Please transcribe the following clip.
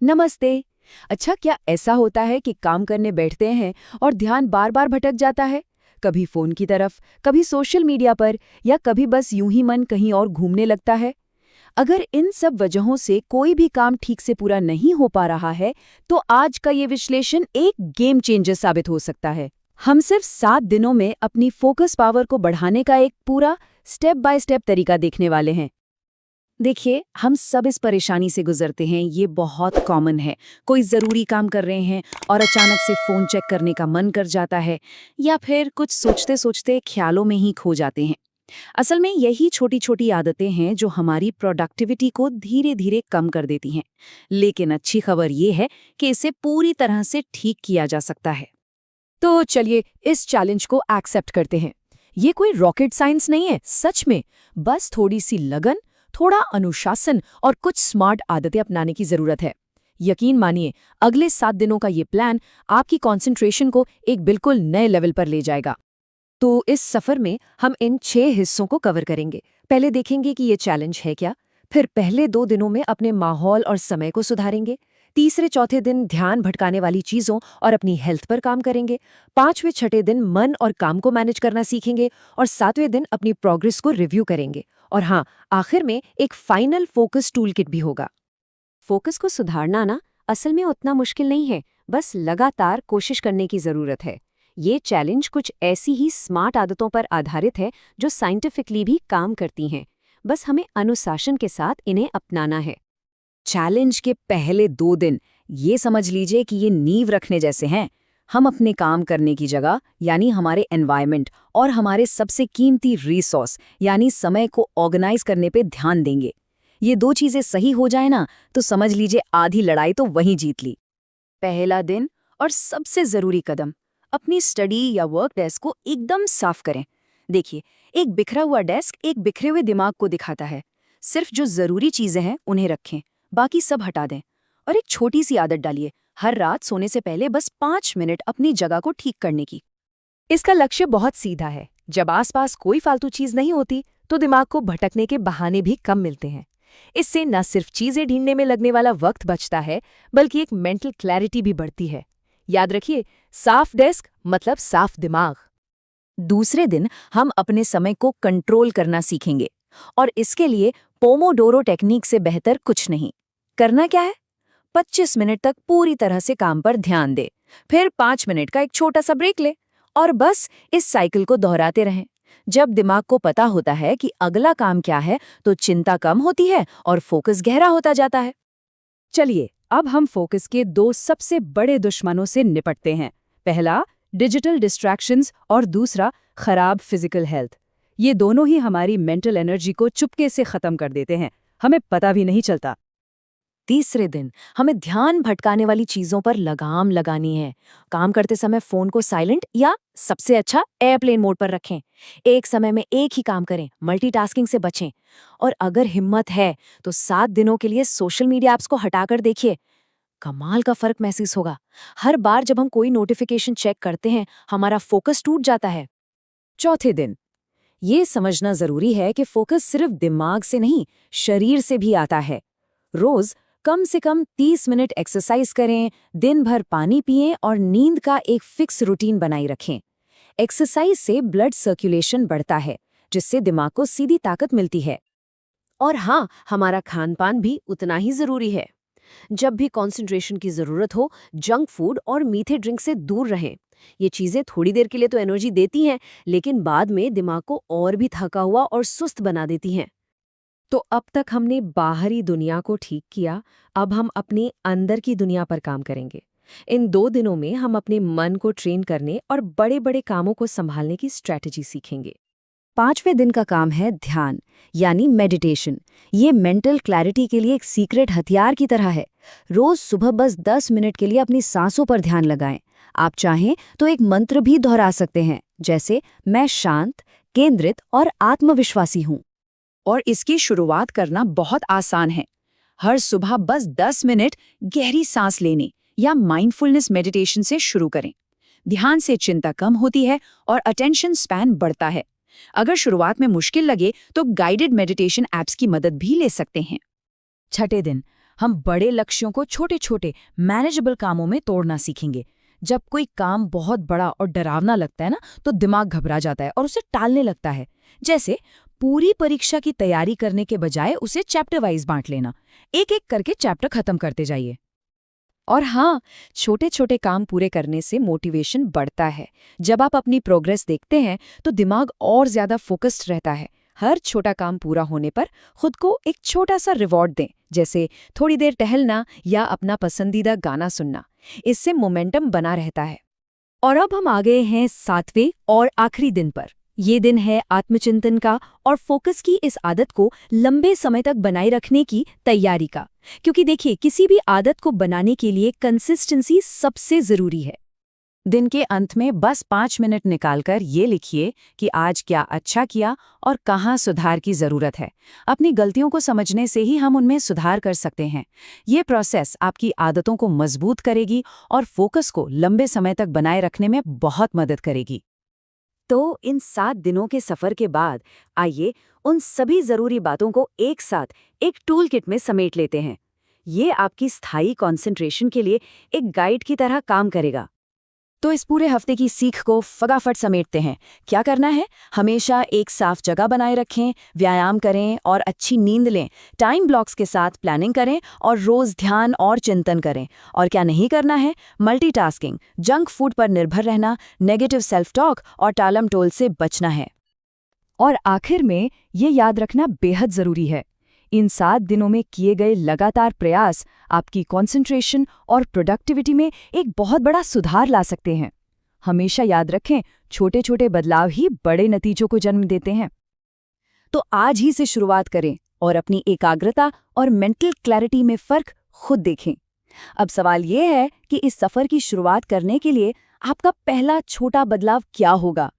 नमस्ते। अच्छा, क्या ऐसा होता है कि काम करने बैठते हैं और ध्यान बार बार भटक जाता है? कभी फोन की तरफ, कभी सोशल मीडिया पर, या कभी बस यूं ही मन कहीं और घूमने लगता है। अगर इन सब वजहों से कोई भी काम ठीक से पूरा नहीं हो पा रहा है, तो आज का ये विश्लेषण एक गेम चेंजर साबित हो सकता है। हम सिर्फ 7 दिनों में अपनी फोकस पावर को बढ़ाने का एक पूरा स्टेप बाय स्टेप तरीका देखने वाले हैं। देखिए, हम सब इस परेशानी से गुजरते हैं, ये बहुत कॉमन है। कोई ज़रूरी काम कर रहे हैं और अचानक से फ़ोन चेक करने का मन कर जाता है, या फिर कुछ सोचते-सोचते ख्यालों में ही खो जाते हैं। असल में यही छोटी-छोटी आदतें हैं जो हमारी प्रोडक्टिविटी को धीरे-धीरे कम कर देती हैं। लेकिन अच्छी खबर ये है कि इसे पूरी तरह से ठीक किया जा सकता है। तो चलिए इस चैलेंज को एक्सेप्ट करते हैं। ये कोई रॉकेट साइंस नहीं है, सच में। बस थोड़ी सी लगन, थोड़ा अनुशासन और कुछ स्मार्ट आदतें अपनाने की जरूरत है। यकीन मानिए, अगले 7 दिनों का ये प्लान आपकी कंसंट्रेशन को एक बिल्कुल नए लेवल पर ले जाएगा। तो इस सफर में हम इन 6 हिस्सों को कवर करेंगे। पहले देखेंगे कि ये चैलेंज है क्या। फिर पहले 2 दिनों में अपने माहौल और समय को सुधारेंगे। तीसरे चौथे दिन ध्यान भटकाने वाली चीजों और अपनी हेल्थ पर काम करेंगे। पांचवें छठे दिन मन और काम को मैनेज करना सीखेंगे। और 7वें दिन अपनी प्रोग्रेस को रिव्यू करेंगे। और हाँ, आखिर में एक फाइनल फोकस टूल किट भी होगा। फोकस को सुधारना ना असल में उतना मुश्किल नहीं है, बस लगातार कोशिश करने की जरूरत है। ये चैलेंज कुछ ऐसी ही स्मार्ट आदतों पर आधारित है जो साइंटिफिकली भी काम करती हैं। बस हमें अनुशासन के साथ इन्हें अपनाना है। चैलेंज के पहले 2 दिन ये समझ लीजिए कि ये नींव रखने जैसे हैं। हम अपने काम करने की जगह यानी हमारे एनवायरनमेंट और हमारे सबसे कीमती रिसोर्स यानी समय को ऑर्गेनाइज करने पे ध्यान देंगे। ये 2 चीजें सही हो जाए ना, तो समझ लीजिए आधी लड़ाई तो वहीं जीत ली। पहला दिन और सबसे जरूरी कदम, अपनी स्टडी या वर्क डेस्क को एकदम साफ करें। देखिए, एक बिखरा हुआ डेस्क एक बिखरे हुए दिमाग को दिखाता है। सिर्फ जो जरूरी चीजें हैं उन्हें रखें, बाकी सब हटा दें। और एक छोटी सी आदत डालिए, हर रात सोने से पहले बस 5 मिनट अपनी जगह को ठीक करने की। इसका लक्ष्य बहुत सीधा है। जब आसपास कोई फालतू चीज नहीं होती, तो दिमाग को भटकने के बहाने भी कम मिलते हैं। इससे न सिर्फ चीजें ढूंढने में लगने वाला वक्त बचता है, बल्कि एक मेंटल क्लैरिटी भी बढ़ती है। याद रखिए, साफ डेस्क मतलब साफ दिमाग। दूसरे दिन हम अपने समय को कंट्रोल करना सीखेंगे। और इसके लिए पोमोडोरो टेक्निक से बेहतर कुछ नहीं। करना क्या है? 25 मिनट तक पूरी तरह से काम पर ध्यान दे, फिर 5 मिनट का एक छोटा सा ब्रेक ले, और बस इस साइकिल को दोहराते रहें। जब दिमाग को पता होता है कि अगला काम क्या है, तो चिंता कम होती है और फोकस गहरा होता जाता है। चलिए, अब हम फोकस के 2 सबसे बड़े दुश्मनों से निपटते हैं। पहला, डिजिटल डिस्ट्रैक्शंस, और दूसरा, खराब फिजिकल हेल्थ। ये दोनों ही हमारी मेंटल एनर्जी को चुपके से खत्म कर देते हैं, हमें पता भी नहीं चलता। तीसरे दिन हमें ध्यान भटकाने वाली चीजों पर लगाम लगानी है। काम करते समय फोन को साइलेंट या सबसे अच्छा एयरप्लेन मोड पर रखें। एक समय में एक ही काम करें, मल्टीटास्किंग से बचें। और अगर हिम्मत है तो 7 दिनों के लिए सोशल मीडिया ऐप्स को हटाकर देखिए। कमाल का फर्क महसूस होगा। हर बार जब हम कोई नोटिफिकेशन चेक करते हैं, हमारा फोकस टूट जाता है। चौथे दिन ये समझना जरूरी है कि फोकस सिर्फ दिमाग से नहीं, शरीर से भी आता है। रोज कम से कम 30 मिनट एक्सरसाइज करें, दिन भर पानी पिएं और नींद का एक फिक्स रूटीन बनाए रखें। एक्सरसाइज से ब्लड सर्कुलेशन बढ़ता है, जिससे दिमाग को सीधी ताकत मिलती है। और हाँ, हमारा खान-पान भी उतना ही जरूरी है। जब भी कंसंट्रेशन की जरूरत हो, जंक फूड और मीठे ड्रिंक से दूर रहें। ये चीजें थोड़ी देर के लिए तो एनर्जी देती हैं, लेकिन बाद में दिमाग को और भी थका हुआ और सुस्त बना देती हैं। तो अब तक हमने बाहरी दुनिया को ठीक किया, अब हम अपने अंदर की दुनिया पर काम करेंगे। इन 2 दिनों में हम अपने मन को ट्रेन करने और बड़े-बड़े कामों को संभालने की स्ट्रैटेजी सीखेंगे। 5वें दिन का काम है ध्यान, यानी मेडिटेशन। ये मेंटल क्लैरिटी के लिए एक सीक्रेट हथियार की तरह है। रोज सुबह बस 10 मिनट के लिए अपनी सांसों पर ध्यान लगाएं। आप चाहें तो एक मंत्र भी दोहरा सकते हैं, जैसे मैं शांत, केंद्रित और आत्मविश्वासी हूँ। और इसकी शुरुआत करना बहुत आसान है। हर सुबह बस 10 मिनट गहरी सांस लेने या माइंडफुलनेस मेडिटेशन से शुरू करें। ध्यान से चिंता कम होती है और अटेंशन स्पैन बढ़ता है। अगर शुरुआत में मुश्किल लगे तो गाइडेड मेडिटेशन ऐप्स की मदद भी ले सकते हैं। छठे दिन हम बड़े लक्ष्यों को छोटे छोटे मैनेजेबल कामों में तोड़ना सीखेंगे। जब कोई काम बहुत बड़ा और डरावना लगता है ना, तो दिमाग घबरा जाता है और उसे टालने लगता है। जैसे पूरी परीक्षा की तैयारी करने के बजाय उसे चैप्टर वाइज बांट लेना। एक एक करके चैप्टर खत्म करते जाइए। और हाँ, छोटे छोटे काम पूरे करने से मोटिवेशन बढ़ता है। जब आप अपनी प्रोग्रेस देखते हैं तो दिमाग और ज्यादा फोकस्ड रहता है। हर छोटा काम पूरा होने पर खुद को एक छोटा सा रिवॉर्ड दें, जैसे थोड़ी देर टहलना या अपना पसंदीदा गाना सुनना। इससे मोमेंटम बना रहता है। और अब हम आ गए हैं 7वें और आखिरी दिन पर। ये दिन है आत्मचिंतन का और फोकस की इस आदत को लंबे समय तक बनाए रखने की तैयारी का। क्योंकि देखिए, किसी भी आदत को बनाने के लिए कंसिस्टेंसी सबसे जरूरी है। दिन के अंत में बस 5 मिनट निकालकर ये लिखिए कि आज क्या अच्छा किया और कहाँ सुधार की जरूरत है। अपनी गलतियों को समझने से ही हम उनमें सुधार कर सकते हैं। ये प्रोसेस आपकी आदतों को मजबूत करेगी और फोकस को लंबे समय तक बनाए रखने में बहुत मदद करेगी। तो इन 7 दिनों के सफर के बाद आइए उन सभी जरूरी बातों को एक साथ एक टूल किट में समेट लेते हैं। ये आपकी स्थायी कंसंट्रेशन के लिए एक गाइड की तरह काम करेगा। तो इस पूरे हफ्ते की सीख को फटाफट समेटते हैं। क्या करना है? हमेशा एक साफ जगह बनाए रखें, व्यायाम करें और अच्छी नींद लें, टाइम ब्लॉक्स के साथ प्लानिंग करें और रोज ध्यान और चिंतन करें। और क्या नहीं करना है? मल्टीटास्किंग, जंक फूड पर निर्भर रहना, नेगेटिव सेल्फ टॉक और टालम टोल से बचना है। और आखिर में ये याद रखना बेहद जरूरी है, इन 7 दिनों में किए गए लगातार प्रयास आपकी कंसंट्रेशन और प्रोडक्टिविटी में एक बहुत बड़ा सुधार ला सकते हैं। हमेशा याद रखें, छोटे छोटे बदलाव ही बड़े नतीजों को जन्म देते हैं। तो आज ही से शुरुआत करें और अपनी एकाग्रता और मेंटल क्लैरिटी में फर्क खुद देखें। अब सवाल यह है कि इस सफर की शुरुआत करने के लिए आपका पहला छोटा बदलाव क्या होगा?